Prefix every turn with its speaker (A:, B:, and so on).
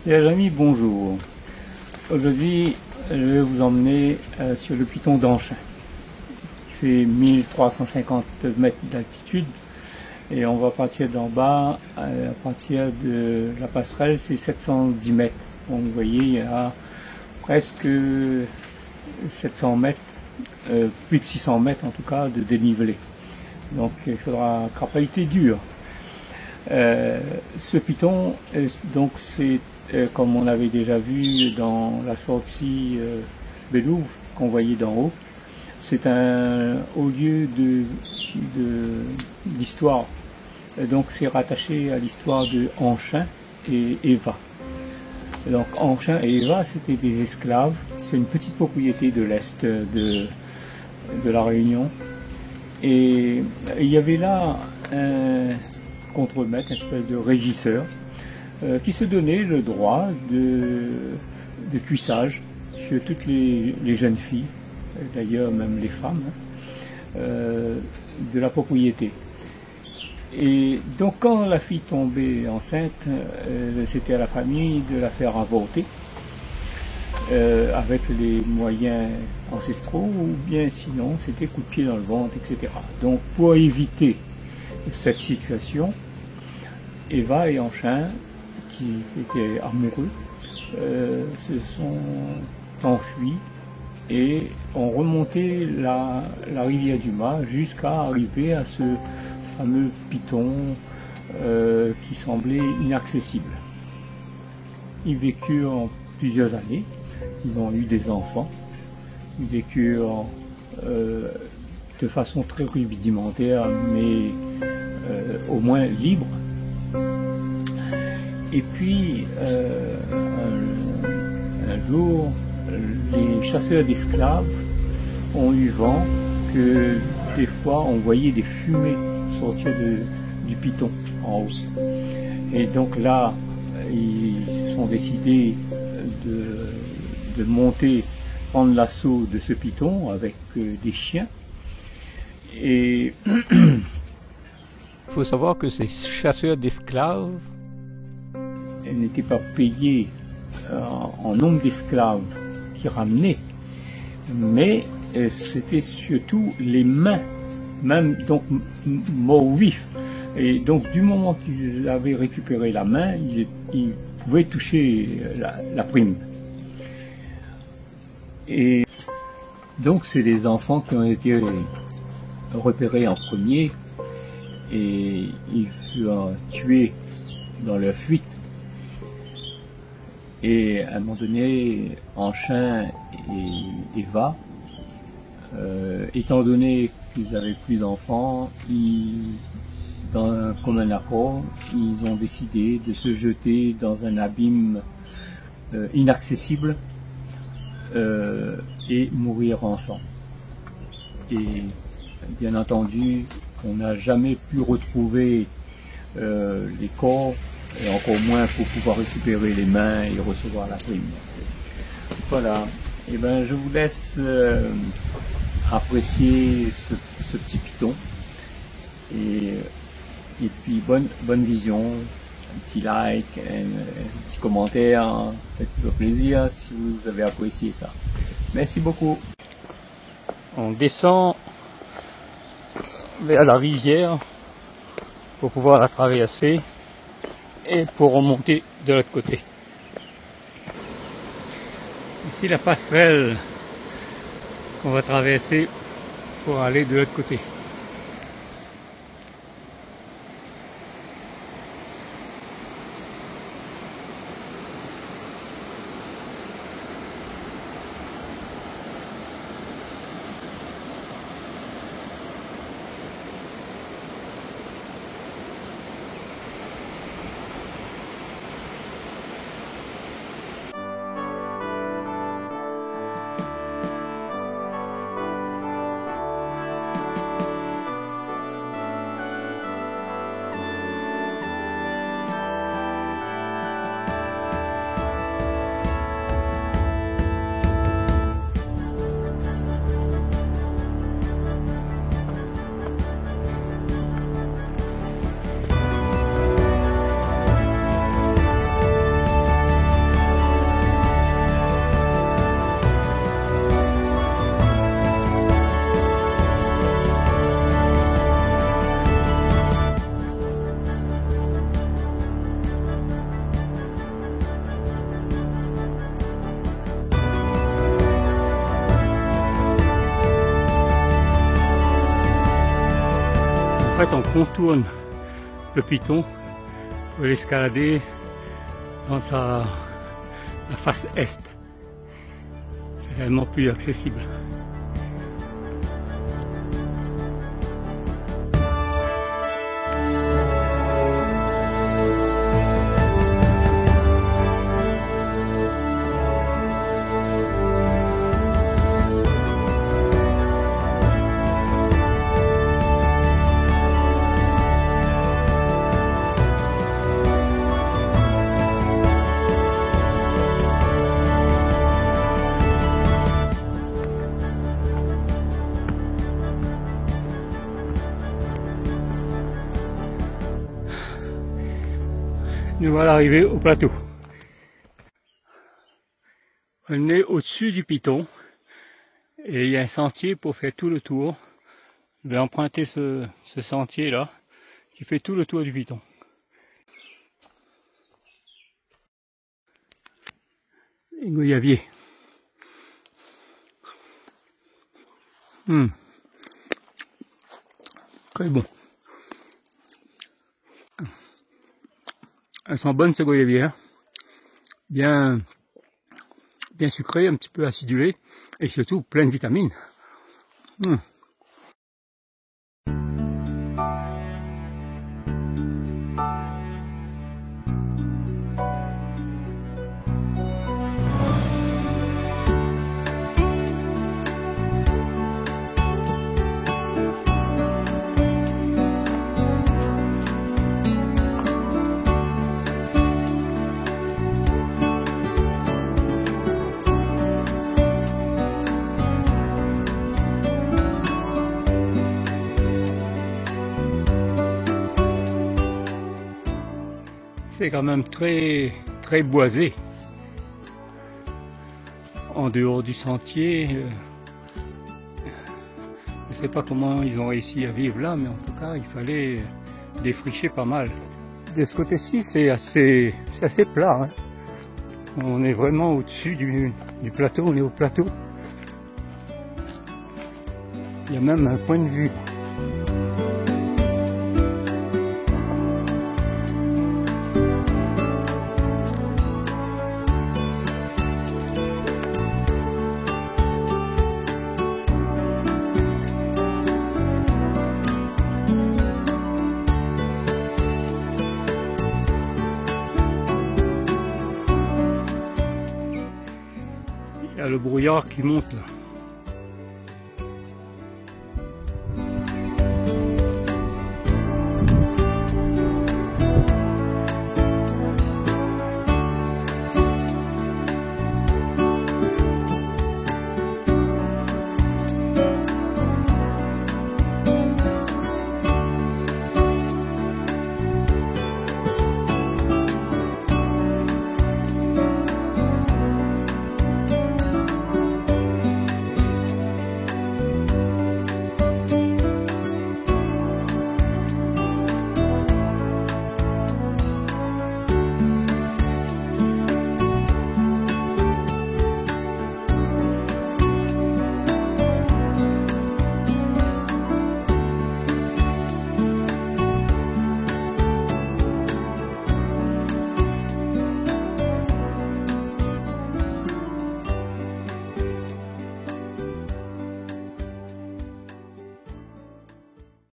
A: Chers amis, bonjour. Aujourd'hui, je vais vous emmener sur le piton d'Anchin. Il fait 1350 mètres d'altitude et on va partir d'en bas. À partir de la passerelle, c'est 710 mètres. Donc vous voyez, il y a presque 700 mètres, plus de 600 mètres en tout cas, de dénivelé. Donc il faudra crapahuter dur. Ce piton, donc c'est comme on avait déjà vu dans la sortie Bélouvre qu'on voyait d'en haut, c'est un haut lieu d'histoire. Donc c'est rattaché à l'histoire de Anchin et Eva. Donc Anchin et Eva, c'était des esclaves. C'est une petite propriété de l'est de la Réunion. Et il y avait là un contremaître, une espèce de régisseur, qui se donnait le droit de cuissage sur toutes les jeunes filles, d'ailleurs même les femmes, de la propriété. Et donc quand la fille tombait enceinte, c'était à la famille de la faire avorter, avec les moyens ancestraux, ou bien sinon c'était coup de pied dans le ventre, etc. Donc pour éviter cette situation, Eva et Anchin, qui étaient amoureux, se sont enfuis et ont remonté la rivière du Mas jusqu'à arriver à ce fameux piton qui semblait inaccessible. Ils vécurent plusieurs années, ils ont eu des enfants, ils vécurent de façon très rudimentaire, mais au moins libre. Et puis, un jour, les chasseurs d'esclaves ont eu vent que des fois on voyait des fumées sortir du piton en haut. Et donc là, ils sont décidés de monter, prendre l'assaut de ce piton avec des chiens. Et il faut savoir que ces chasseurs d'esclaves n'étaient pas payés en nombre d'esclaves qui ramenaient, mais c'était surtout les mains, même donc morts ou vifs. Et donc du moment qu'ils avaient récupéré la main, ils pouvaient toucher la prime. Et donc c'est les enfants qui ont été repérés en premier et ils furent tués dans leur fuite. Et à un moment donné, Anchin et Eva, étant donné qu'ils n'avaient plus d'enfants, dans un commun accord, ils ont décidé de se jeter dans un abîme inaccessible et mourir ensemble. Et bien entendu, on n'a jamais pu retrouver les corps, et encore moins pour pouvoir récupérer les mains et recevoir la prime. Voilà, et ben je vous laisse apprécier ce petit piton et puis bonne vision, un petit like, un petit commentaire, faites-vous plaisir si vous avez apprécié ça. Merci beaucoup. On descend vers la rivière pour pouvoir la traverser et pour remonter de l'autre côté. Ici la passerelle qu'on va traverser pour aller de l'autre côté. fait, on contourne le piton pour l'escalader dans la face est. C'est réellement plus accessible. Nous voilà arrivés au plateau. On est au-dessus du piton et il y a un sentier pour faire tout le tour. Je vais emprunter ce sentier là qui fait tout le tour du piton. Les goyaviers. Très bon. Elles sont bonnes ces goyavières, bien sucrées, un petit peu acidulées et surtout pleines de vitamines. C'est quand même très boisé. En dehors du sentier, je ne sais pas comment ils ont réussi à vivre là, mais en tout cas, il fallait défricher pas mal. De ce côté-ci, c'est assez plat. Hein. On est vraiment au-dessus du plateau, on est au plateau. Il y a même un point de vue. Il y a le brouillard qui monte là.